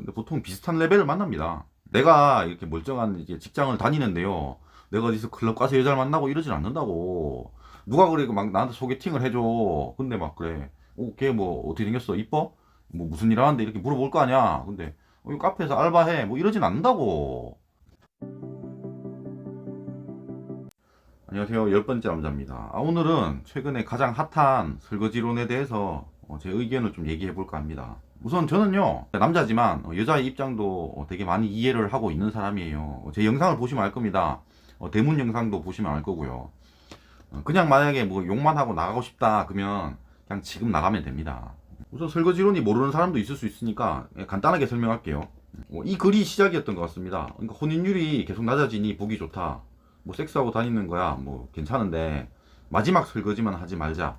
근데 보통 비슷한 레벨을 만납니다. 내가 이렇게 멀쩡한 이제 직장을 다니는데요. 내가 어디서 클럽 가서 여자를 만나고 이러진 않는다고. 누가 그래 막 나한테 소개팅을 해줘. 근데 막 그래. 걔 뭐 어떻게 생겼어? 이뻐? 뭐 무슨 일 하는데 이렇게 물어볼 거 아니야. 근데 이 카페에서 알바해. 뭐 이러진 않는다고. 안녕하세요. 열 번째 남자입니다. 오늘은 최근에 가장 핫한 설거지론에 대해서 제 의견을 좀 얘기해 볼까 합니다. 우선 저는요, 남자지만 여자의 입장도 되게 많이 이해를 하고 있는 사람이에요. 제 영상을 보시면 알 겁니다. 대문 영상도 보시면 알 거고요. 그냥 만약에 뭐 욕만 하고 나가고 싶다 그러면 그냥 지금 나가면 됩니다. 우선 설거지론이 모르는 사람도 있을 수 있으니까 간단하게 설명할게요. 이 글이 시작이었던 것 같습니다. 그러니까 혼인율이 계속 낮아지니 보기 좋다. 뭐 섹스하고 다니는 거야 뭐 괜찮은데 마지막 설거지만 하지 말자.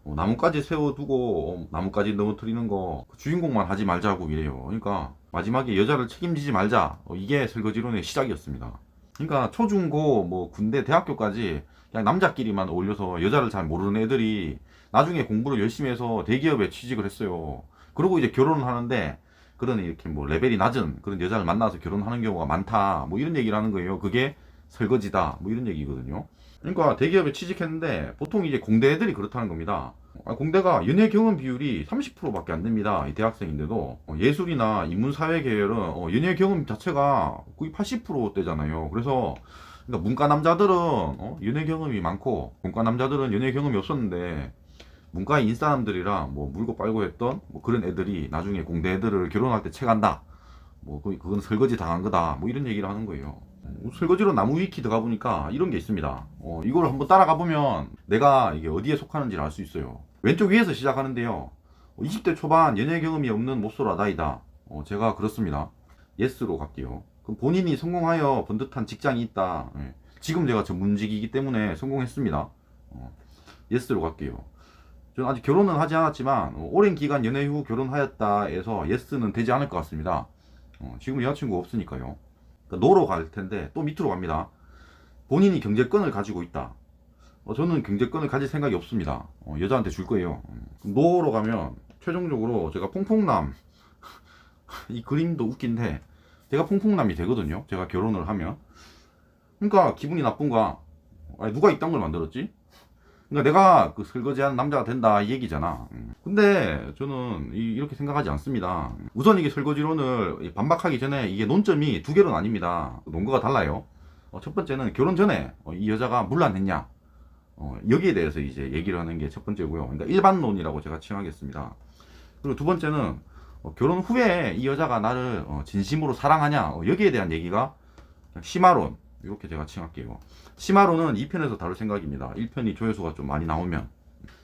나뭇가지 세워두고 나뭇가지 넘어뜨리는 거 주인공만 하지 말자고 이래요. 그러니까 마지막에 여자를 책임지지 말자. 이게 설거지론의 시작이었습니다. 그러니까 초중고 뭐 군대 대학교까지 그냥 남자끼리만 어울려서 여자를 잘 모르는 애들이 나중에 공부를 열심히 해서 대기업에 취직을 했어요. 그리고 이제 결혼을 하는데 그런 이렇게 뭐 레벨이 낮은 그런 여자를 만나서 결혼하는 경우가 많다. 뭐 이런 얘기를 하는 거예요. 그게 설거지다. 뭐 이런 얘기거든요. 그러니까 대기업에 취직했는데 보통 이제 공대 애들이 그렇다는 겁니다. 공대가 연애 경험 비율이 30%밖에 안 됩니다. 이 대학생인데도 예술이나 인문사회 계열은 연애 경험 자체가 거의 80%대잖아요. 그래서 그러니까 문과 남자들은 연애 경험이 많고 공과 남자들은 연애 경험이 없었는데 문과의 인싸남들이랑 뭐 물고 빨고 했던 뭐 그런 애들이 나중에 공대 애들을 결혼할 때 채간다. 뭐 그건 설거지 당한 거다. 뭐 이런 얘기를 하는 거예요. 설거지로 나무 위키 들어가 보니까 이런 게 있습니다. 이걸 한번 따라가 보면 내가 이게 어디에 속하는지를 알 수 있어요. 왼쪽 위에서 시작하는데요. 20대 초반 연애 경험이 없는 모쏠 아다이다. 제가 그렇습니다. 예스로 갈게요. 그럼 본인이 성공하여 번듯한 직장이 있다. 예. 지금 제가 전문직이기 때문에 성공했습니다. 예스로 갈게요. 저는 아직 결혼은 하지 않았지만 오랜 기간 연애 후 결혼하였다 해서 예스는 되지 않을 것 같습니다. 지금 여자친구 없으니까요. 그러니까 노로 갈 텐데 또 밑으로 갑니다. 본인이 경제권을 가지고 있다. 저는 경제권을 가질 생각이 없습니다. 여자한테 줄 거예요. 노로 가면 최종적으로 제가 퐁퐁남 이 그림도 웃긴데 제가 퐁퐁남이 되거든요. 제가 결혼을 하면. 그러니까 기분이 나쁜가? 아니, 누가 이딴 걸 만들었지? 그러니까 내가 그 설거지하는 남자가 된다 이 얘기잖아. 근데 저는 이렇게 생각하지 않습니다. 우선 이게 설거지론을 반박하기 전에 이게 논점이 두 개로 나뉩니다. 논거가 달라요. 첫 번째는 결혼 전에 이 여자가 물란했냐 여기에 대해서 이제 얘기를 하는 게 첫 번째고요. 그러니까 일반론이라고 제가 칭하겠습니다. 그리고 두 번째는 결혼 후에 이 여자가 나를 진심으로 사랑하냐 여기에 대한 얘기가 심화론 이렇게 제가 칭할게요. 심화론은 2편에서 다룰 생각입니다. 1편이 조회수가 좀 많이 나오면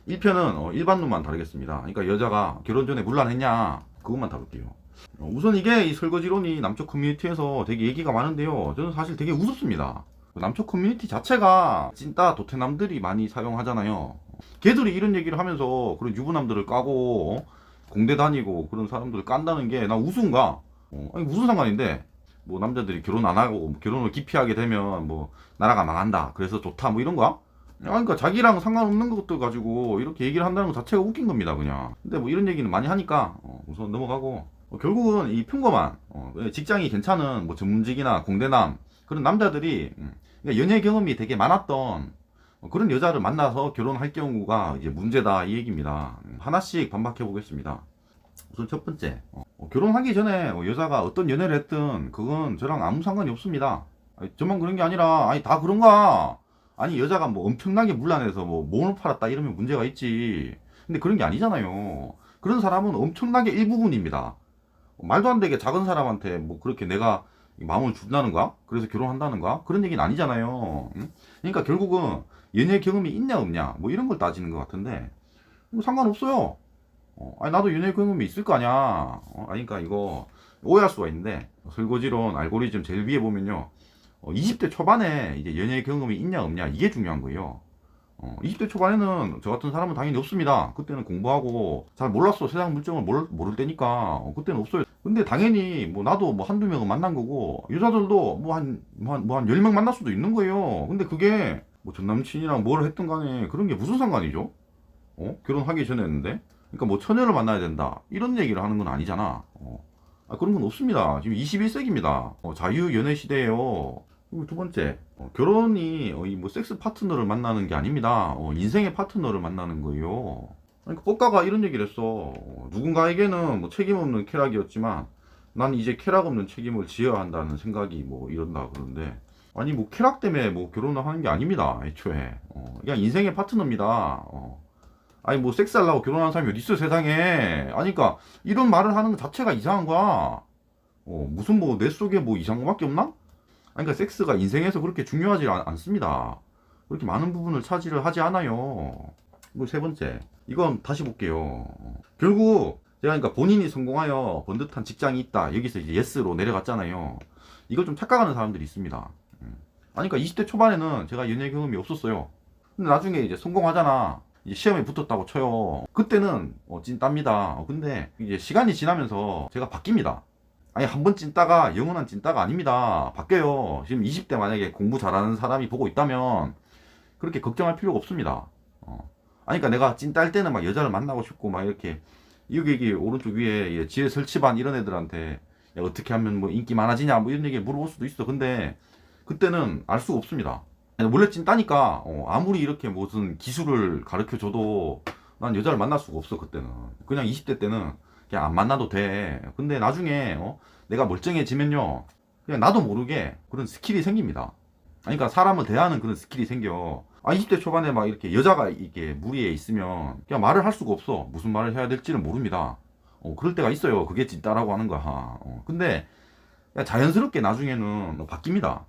1편은 일반론만 다루겠습니다. 그러니까 여자가 결혼 전에 물란했냐 그것만 다룰게요. 우선 이게 이 설거지론이 남쪽 커뮤니티에서 되게 얘기가 많은데요. 저는 사실 되게 우습습니다. 남쪽 커뮤니티 자체가 찐따 도태남들이 많이 사용하잖아요. 걔들이 이런 얘기를 하면서 그런 유부남들을 까고 공대 다니고 그런 사람들을 깐다는 게 나 우스운가? 아니 무슨 상관인데 뭐 남자들이 결혼 안 하고 결혼을 기피하게 되면 뭐 나라가 망한다 그래서 좋다 뭐 이런 거야? 그러니까 자기랑 상관없는 것들 가지고 이렇게 얘기를 한다는 것 자체가 웃긴 겁니다 그냥. 근데 뭐 이런 얘기는 많이 하니까 우선 넘어가고 결국은 이 평범한 직장이 괜찮은 뭐 전문직이나 공대남 그런 남자들이 그러니까 연애 경험이 되게 많았던 그런 여자를 만나서 결혼할 경우가 이제 문제다 이 얘기입니다. 하나씩 반박해 보겠습니다. 우선 첫 번째, 결혼하기 전에 여자가 어떤 연애를 했든 그건 저랑 아무 상관이 없습니다. 아니, 저만 그런 게 아니라 아니 다 그런가? 아니 여자가 뭐 엄청나게 문란해서 뭐 몸을 팔았다 이러면 문제가 있지. 근데 그런 게 아니잖아요. 그런 사람은 엄청나게 일부분입니다. 말도 안 되게 작은 사람한테 뭐 그렇게 내가 마음을 준다는가? 그래서 결혼한다는가? 그런 얘기는 아니잖아요. 응? 그러니까 결국은 연애 경험이 있냐 없냐 뭐 이런 걸 따지는 것 같은데 뭐 상관없어요. 아니 나도 연애 경험이 있을 거 아니야. 아니 그러니까 이거 오해할 수가 있는데 설거지론 알고리즘 제일 위에 보면요. 20대 초반에 이제 연애 경험이 있냐 없냐 이게 중요한 거예요. 20대 초반에는 저 같은 사람은 당연히 없습니다. 그때는 공부하고 잘 몰랐어. 세상 물정을 모를 때니까 그때는 없어요. 근데 당연히 뭐 나도 뭐 한두 명은 만난 거고 여자들도 뭐 한 10명 만날 수도 있는 거예요. 근데 그게 뭐 전 남친이랑 뭘 했든 간에 그런 게 무슨 상관이죠? 결혼하기 전에 했는데. 그러니까 뭐 처녀를 만나야 된다 이런 얘기를 하는 건 아니잖아. 그런 건 없습니다. 지금 21세기입니다. 자유 연애 시대예요. 그리고 두 번째, 결혼이 이뭐 섹스 파트너를 만나는 게 아닙니다. 인생의 파트너를 만나는 거예요. 그러니까 꽃가가 이런 얘기를 했어. 누군가에게는 뭐 책임 없는 쾌락이었지만 난 이제 쾌락 없는 책임을 지어야 한다는 생각이 뭐 이런다 그러는데, 아니 뭐 쾌락 때문에 뭐 결혼을 하는 게 아닙니다. 애초에 그냥 인생의 파트너입니다. 아니 뭐 섹스하려고 결혼하는 사람이 어디 있어 세상에. 아니 그러니까 이런 말을 하는 것 자체가 이상한 거야. 무슨 뭐 내 속에 뭐 이상한 거밖에 없나? 아니 그러니까 섹스가 인생에서 그렇게 중요하지 않습니다. 그렇게 많은 부분을 차지를 하지 않아요. 그리고 세 번째, 이건 다시 볼게요. 결국 제가 그러니까 본인이 성공하여 번듯한 직장이 있다, 여기서 이제 예스로 내려갔잖아요. 이걸 좀 착각하는 사람들이 있습니다. 아니 그러니까 20대 초반에는 제가 연애 경험이 없었어요. 근데 나중에 이제 성공하잖아. 이제 시험에 붙었다고 쳐요. 그때는 찐따입니다. 근데 이제 시간이 지나면서 제가 바뀝니다. 아니 한 번 찐따가 영원한 찐따가 아닙니다. 바뀌어요. 지금 20대 만약에 공부 잘하는 사람이 보고 있다면 그렇게 걱정할 필요가 없습니다. 아니 그러니까 내가 찐따일 때는 막 여자를 만나고 싶고 막 이렇게 여기 오른쪽 위에 지혜 설치반 이런 애들한테 야, 어떻게 하면 뭐 인기 많아지냐 뭐 이런 얘기 물어볼 수도 있어. 근데 그때는 알 수가 없습니다. 원래 찐따니까 아무리 이렇게 무슨 기술을 가르쳐 줘도 난 여자를 만날 수가 없어. 그때는 그냥 20대 때는 그냥 안 만나도 돼. 근데 나중에 내가 멀쩡해지면요, 그냥 나도 모르게 그런 스킬이 생깁니다. 아니, 그러니까 사람을 대하는 그런 스킬이 생겨. 20대 초반에 막 이렇게 여자가 이렇게 무리에 있으면 그냥 말을 할 수가 없어. 무슨 말을 해야 될지를 모릅니다. 그럴 때가 있어요. 그게 찐따라고 하는 거야. 근데 그냥 자연스럽게 나중에는 바뀝니다.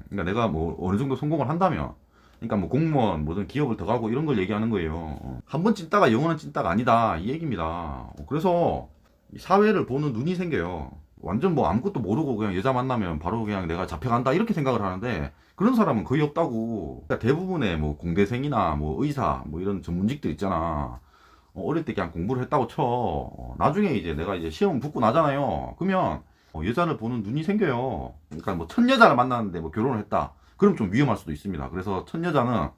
그러니까 내가 뭐 어느 정도 성공을 한다면, 그러니까 뭐 공무원 뭐든 기업을 더 가고 이런 걸 얘기하는 거예요. 한 번 찐따가 영원한 찐따가 아니다 이 얘기입니다. 그래서 사회를 보는 눈이 생겨요. 완전 뭐 아무것도 모르고 그냥 여자 만나면 바로 그냥 내가 잡혀간다 이렇게 생각을 하는데, 그런 사람은 거의 없다고. 그러니까 대부분의 뭐 공대생이나 뭐 의사 뭐 이런 전문직들 있잖아. 어릴 때 그냥 공부를 했다고 쳐. 나중에 이제 내가 이제 시험 붙고 나잖아요. 그러면 여자를 보는 눈이 생겨요. 그러니까 뭐 첫 여자를 만났는데 뭐 결혼을 했다, 그럼 좀 위험할 수도 있습니다. 그래서 첫 여자는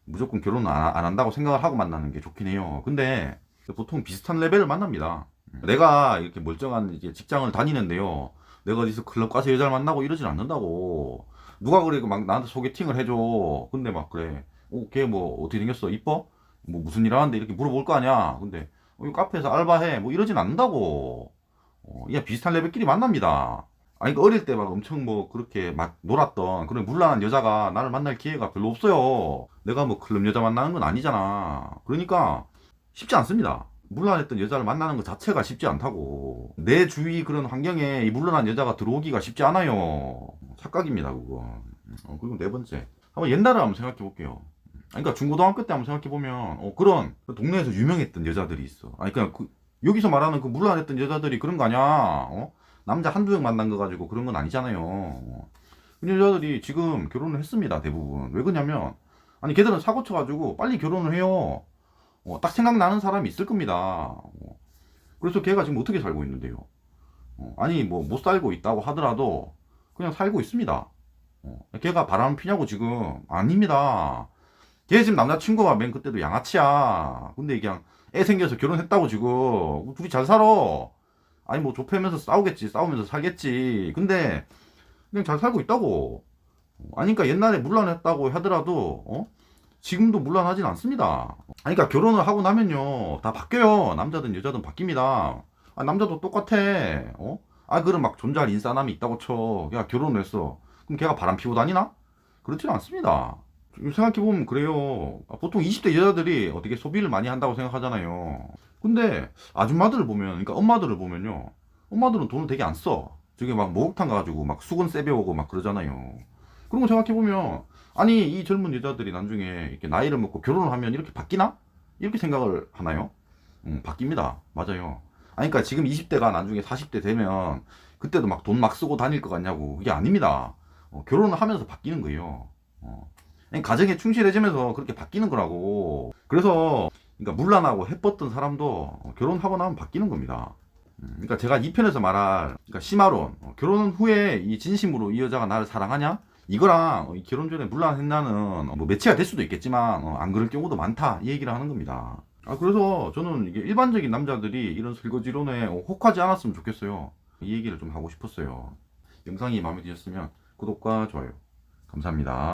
무조건 결혼을 안 한다고 생각을 하고 만나는 게 좋긴 해요. 근데 보통 비슷한 레벨을 만납니다. 내가 이렇게 멀쩡한 이제 직장을 다니는데요, 내가 어디서 클럽 가서 여자를 만나고 이러진 않는다고. 누가 그래 막 나한테 소개팅을 해줘. 근데 막 그래, 걔 뭐 어떻게 생겼어, 이뻐? 뭐 무슨 일 하는데 이렇게 물어볼 거 아니야. 근데 이 카페에서 알바해 뭐 이러진 않는다고. 그냥 비슷한 레벨끼리 만납니다. 아니 그 어릴 때 막 엄청 뭐 그렇게 막 놀았던 그런 물란한 여자가 나를 만날 기회가 별로 없어요. 내가 뭐 클럽 여자 만나는 건 아니잖아. 그러니까 쉽지 않습니다. 물란했던 여자를 만나는 것 자체가 쉽지 않다고. 내 주위 그런 환경에 이 물란한 여자가 들어오기가 쉽지 않아요. 착각입니다 그거. 그리고 네 번째, 한번 옛날을 한번 생각해 볼게요. 그러니까 중고등학교 때 한번 생각해 보면 그런 동네에서 유명했던 여자들이 있어. 아니 그러니까 여기서 말하는 그 물란했던 여자들이 그런 거 아니야. 남자 한두 명 만난 거 가지고 그런 건 아니잖아요. 그 여자들이 지금 결혼을 했습니다 대부분. 왜 그러냐면, 아니 걔들은 사고 쳐가지고 빨리 결혼을 해요. 딱 생각나는 사람이 있을 겁니다. 그래서 걔가 지금 어떻게 살고 있는데요? 아니 뭐 못 살고 있다고 하더라도 그냥 살고 있습니다. 걔가 바람 피냐고 지금? 아닙니다. 걔 지금 남자친구가 맨 그때도 양아치야. 근데 그냥 애 생겨서 결혼했다고 지금 둘이 잘 살아. 아니 뭐 좁혀면서 싸우겠지, 싸우면서 살겠지. 근데 그냥 잘 살고 있다고. 아니 그러니까 옛날에 물란했다고 하더라도 지금도 물란하진 않습니다. 아니 그러니까 결혼을 하고 나면요 다 바뀌어요. 남자든 여자든 바뀝니다. 남자도 똑같아. 그럼 막 존잘 인싸남이 있다고 쳐. 걔가 결혼을 했어. 그럼 걔가 바람 피고 다니나? 그렇지는 않습니다. 생각해보면 그래요. 보통 20대 여자들이 어떻게 소비를 많이 한다고 생각하잖아요. 근데 아줌마들을 보면, 그러니까 엄마들을 보면요, 엄마들은 돈을 되게 안 써. 저게 막 목욕탕 가가지고 막 수건 세배오고 막 그러잖아요. 그런 거 생각해보면, 아니 이 젊은 여자들이 나중에 이렇게 나이를 먹고 결혼을 하면 이렇게 바뀌나? 이렇게 생각을 하나요? 바뀝니다. 맞아요. 아니 그러니까 지금 20대가 나중에 40대 되면 그때도 막 돈 막 쓰고 다닐 것 같냐고. 그게 아닙니다. 결혼을 하면서 바뀌는 거예요. 가정에 충실해지면서 그렇게 바뀌는 거라고. 그래서 그러니까 물란하고 해뻤던 사람도 결혼하고 나면 바뀌는 겁니다. 그러니까 제가 이 편에서 말할 그러니까 심화론, 결혼 후에 이 진심으로 이 여자가 나를 사랑하냐? 이거랑 결혼 전에 물란했나는 뭐 매치가 될 수도 있겠지만 안 그럴 경우도 많다 이 얘기를 하는 겁니다. 그래서 저는 이게 일반적인 남자들이 이런 설거지론에 혹하지 않았으면 좋겠어요. 이 얘기를 좀 하고 싶었어요. 영상이 마음에 드셨으면 구독과 좋아요 감사합니다.